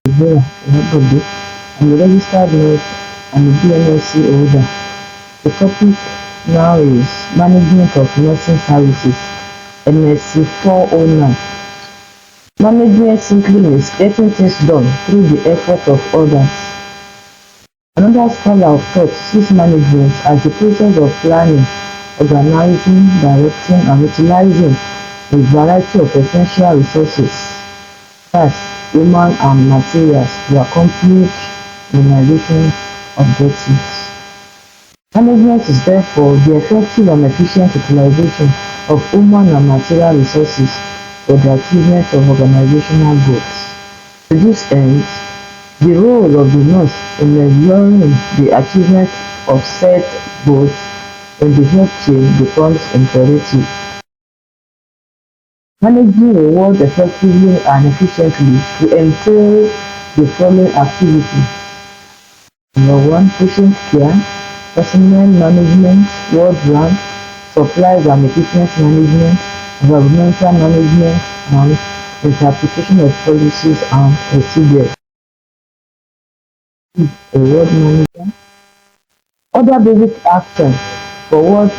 Deborah Olabode. I'm a registered nurse and a NSC holder. The topic now is Management of Nursing Services, NSC 409. Management simply means getting things done through the effort of others. Another scholar of thought sees management as the process of planning, organizing, directing, and utilizing a variety of essential resources, that's human and materials, to accomplish organization objectives. Management is therefore the effective and efficient utilization of human and material resources for the achievement of organizational goals. To this end, the role of the nurse in ensuring the achievement of set goals in the health chain becomes imperative. Managing a ward effectively and efficiently will entail the following activities. Number one, patient care, personnel management, ward rank, supplies and equipment management, environmental management, and interpretation of policies and procedures. A ward manager. Other basic actions for ward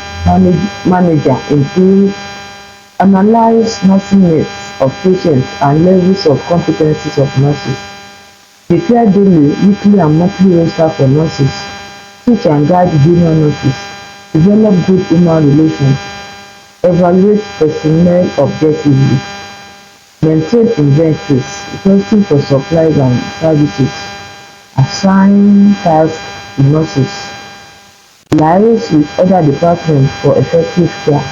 manager include analyze nursing needs of patients and levels of competencies of nurses, prepare daily, weekly and monthly roster for nurses, teach and guide junior nurses, develop good human relations, evaluate personnel objectively, maintain inventories, requesting for supplies and services, assign tasks to nurses, liaise with other departments for effective care,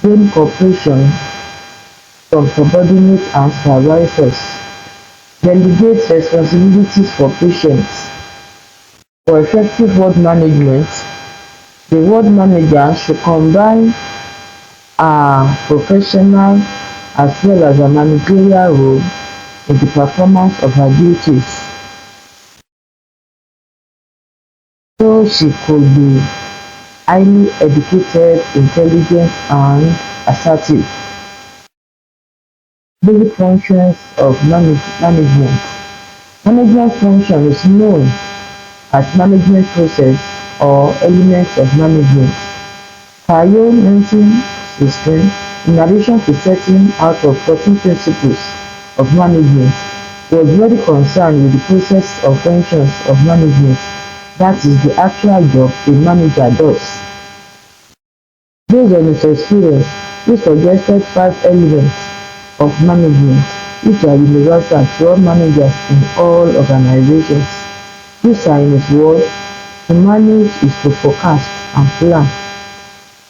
gain cooperation from subordinates and supervisors, delegate responsibilities for patients. For effective ward management, the ward manager should combine a professional as well as a managerial role in the performance of her duties, so she could be highly educated, intelligent, and assertive. Basic functions of management. Management function is known as management process or elements of management. Mention system, in addition to setting out of 14 principles of management, was very concerned with the process of functions of management, that is the actual job a manager does. Based on his experience, he suggested 5 elements of management which are universal to all managers in all organizations. These are, in his words: to manage is to forecast and plan,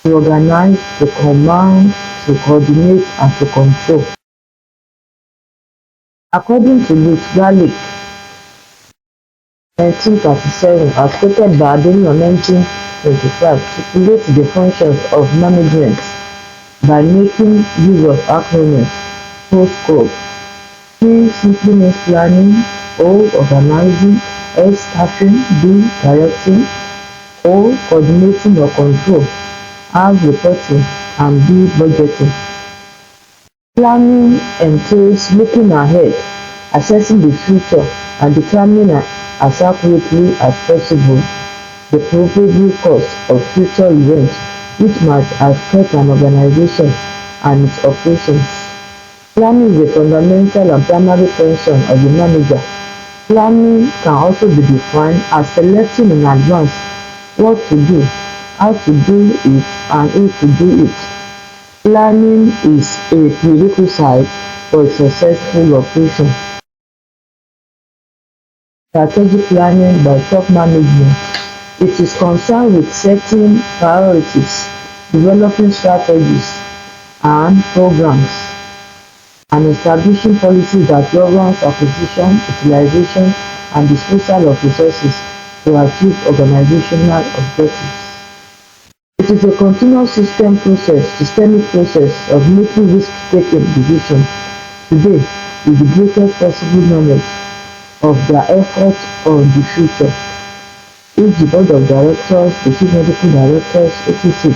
to organize, to command, to coordinate, and to control. According to Luke Garlic, 1937, as quoted by Adeniran 1925, stipulates the functions of management by making use of acronyms. Scope. P simply means planning, O organizing, S staffing, D directing, O coordinating or control, R reporting, and B budgeting. Planning entails looking ahead, assessing the future, and determining as accurately as possible the probable cost of future events which might affect an organization and its operations. Planning is a fundamental and primary function of the manager. Planning can also be defined as selecting in advance what to do, how to do it, and who to do it. Planning is a prerequisite for a successful operation. Strategic planning by top management. It is concerned with setting priorities, developing strategies and programs, and establishing policies that governs acquisition, utilization, and disposal of resources to achieve organizational objectives. It is a continuous systemic process of making risk-taking decisions today with the greatest possible knowledge of their efforts on the future. If the board of directors, the chief medical directors, etc.,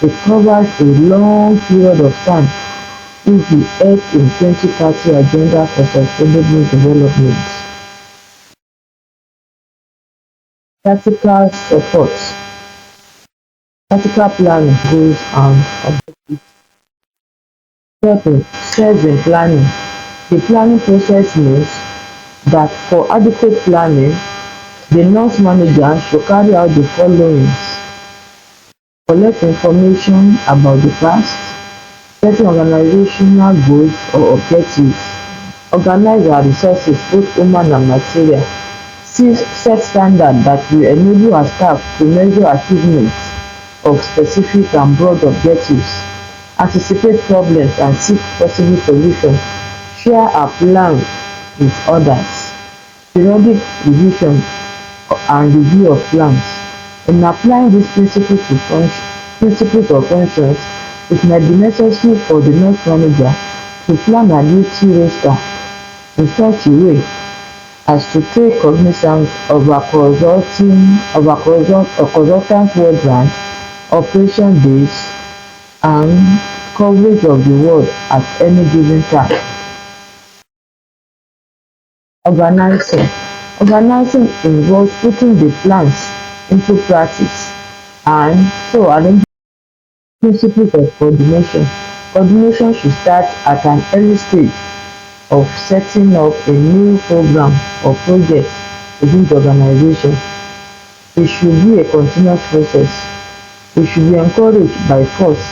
it covers a long period of time if the Earth in 2030 agenda for sustainable development. Practical support, practical planning, goals and objectives. Steps in planning. The planning process means that for adequate planning, the nurse manager should carry out the following: collect information about the past, setting organizational goals or objectives, organize our resources both human and material, set standards that will enable our staff to measure achievements of specific and broad objectives, anticipate problems and seek possible solutions, share our plans with others, periodic revision and review of plans. In applying these principles or functions, it might be necessary for the nurse manager to plan her duty roster in such a way as to take cognizance of a consultant ward rank, operation days, and coverage of the ward at any given time. Organizing. Organizing involves putting the plans into practice and so arranging principles of coordination. Coordination should start at an early stage of setting up a new program or project within the organization. It should be a continuous process. It should be encouraged by force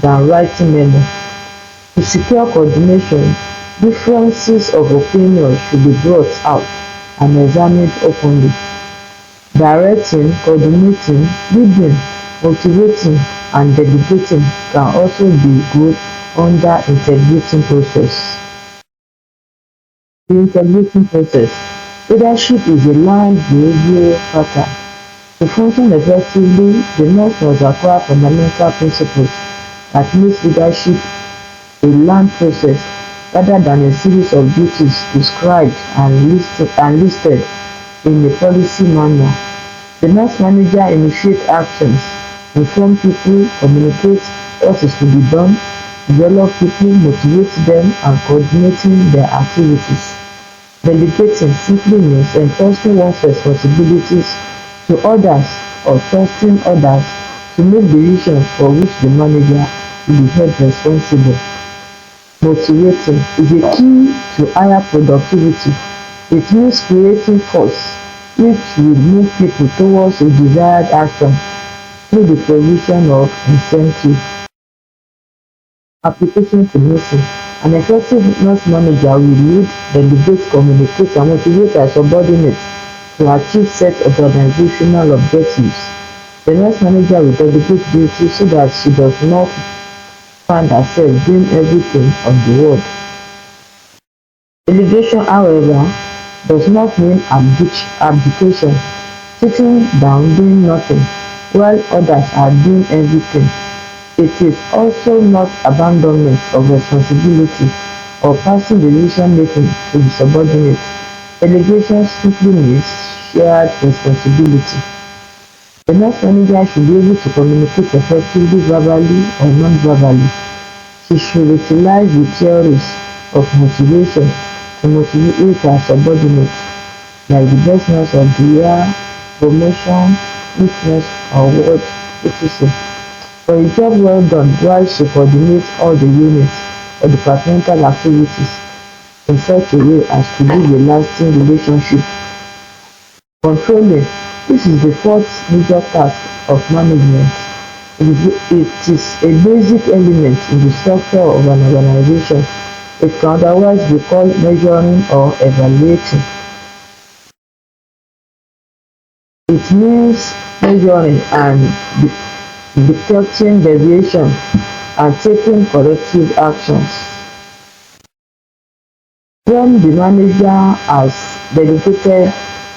than writing memo. To secure coordination, differences of opinion should be brought out and examined openly. Directing, coordinating, leading, motivating and delegating can also be good under integrating process. The integrating process. Leadership is a learned behavioral pattern. To function effectively, the nurse must acquire fundamental principles that makes leadership a learned process rather than a series of duties prescribed and listed in a policy manual. The nurse manager initiates actions, inform people, communicate what is to be done, develop people, motivate them, and coordinating their activities. Delegating simply means entrusting one's responsibilities to others or trusting others to make decisions for which the manager will be held responsible. Motivating is a key to higher productivity. It means creating force which will move people towards a desired action through the provision of incentives. Application to nursing. An effective nurse manager will lead, delegate, communicate, and motivate her subordinates to achieve set organizational objectives. The nurse manager will delegate duties so that she does not find herself doing everything on the ward. Delegation, however, does not mean abdication, sitting down doing nothing while others are doing everything. It is also not abandonment of responsibility or passing decision-making to the subordinates. Delegation simply means shared responsibility. The nurse manager should be able to communicate effectively verbally or non-verbally. She should utilize the theories of motivation to motivate her subordinates, like the best nurse of the year, promotion, weakness, award, etc. For a job well done while she coordinates all the units or departmental activities in such a way as to build a lasting relationship. Controlling. This is the fourth major task of management. It is a basic element in the structure of an organization. It can otherwise be called measuring or evaluating. It means measuring and detecting deviation and taking corrective actions. When the manager has delegated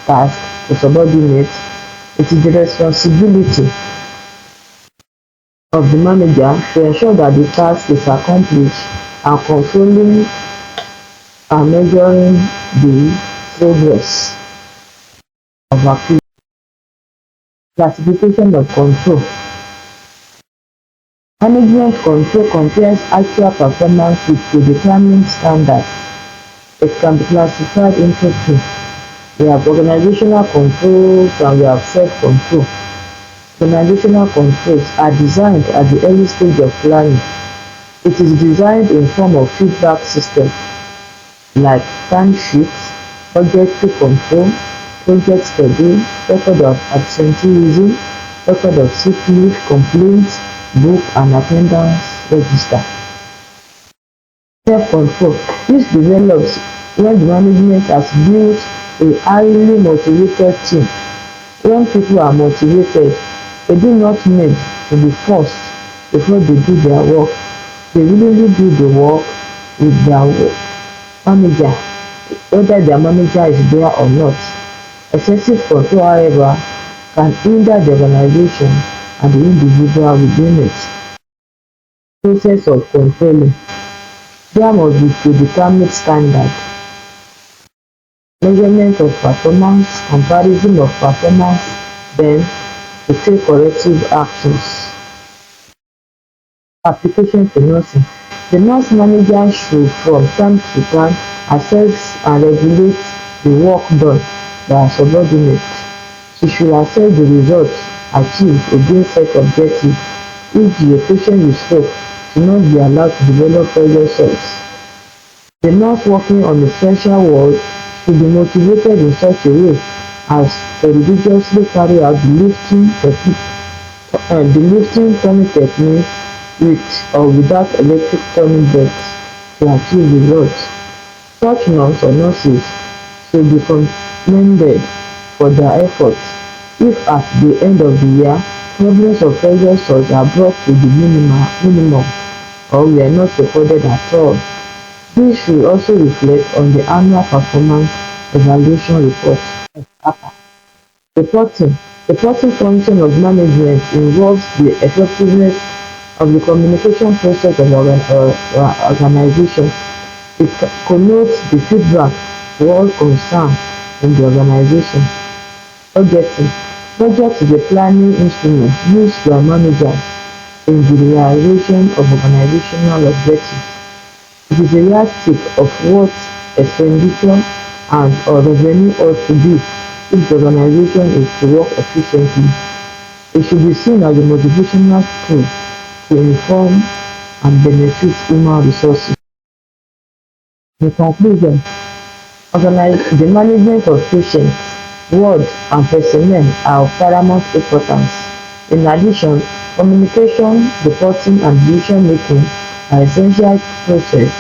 tasks to subordinates, it is the responsibility of the manager to ensure that the task is accomplished and controlling and measuring the progress of activity. Classification of control. Management control compares actual performance with predetermined standards. It can be classified into two. We have organizational controls and we have self-control. Organizational controls are designed at the early stage of planning. It is designed in form of feedback system like timesheets, budgetary control, project schedule, record of absenteeism, record of sick leave, complaints, book and attendance register. Self-control. This develops when the management has built a highly motivated team. When people are motivated, they do not need to be forced before they do their work. They willingly do the work with their manager, whether their manager is there or not. Excessive control, however, can hinder the organization and the individual within it. Process of controlling. There must be predetermined standard, measurement of performance, comparison of performance, then to take corrective actions. Application to nursing. The nurse manager should from time to time assess and regulate the work done by her subordinates. She should assess the results achieved against set objectives. E.g., a patient with stroke should not be allowed to develop pressure sores. The nurse working on the special ward should be motivated in such a way as to religiously carry out the lifting turning technique with or without electric turning belts to achieve results. Such nurse or nurses should be commended for their efforts if at the end of the year problems of pressure sores are brought to the minimum or were not recorded at all. This should also reflect on the annual performance evaluation report. Reporting. Reporting function of management involves the effectiveness of the communication process of organization. It connotes the feedback to all concerned in the organization. Budgeting. Budget is a planning instrument used by managers in the realization of organizational objectives. It is a yardstick of what expenditure and or revenue ought to be if the organization is to work efficiently. It should be seen as a motivational tool to inform and benefit human resources. In conclusion, the management of patients, ward and personnel are of paramount importance. In addition, communication, reporting and decision-making are essential process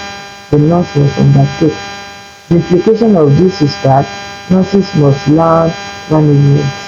the nurse must undertake. The implication of this is that nurses must learn management.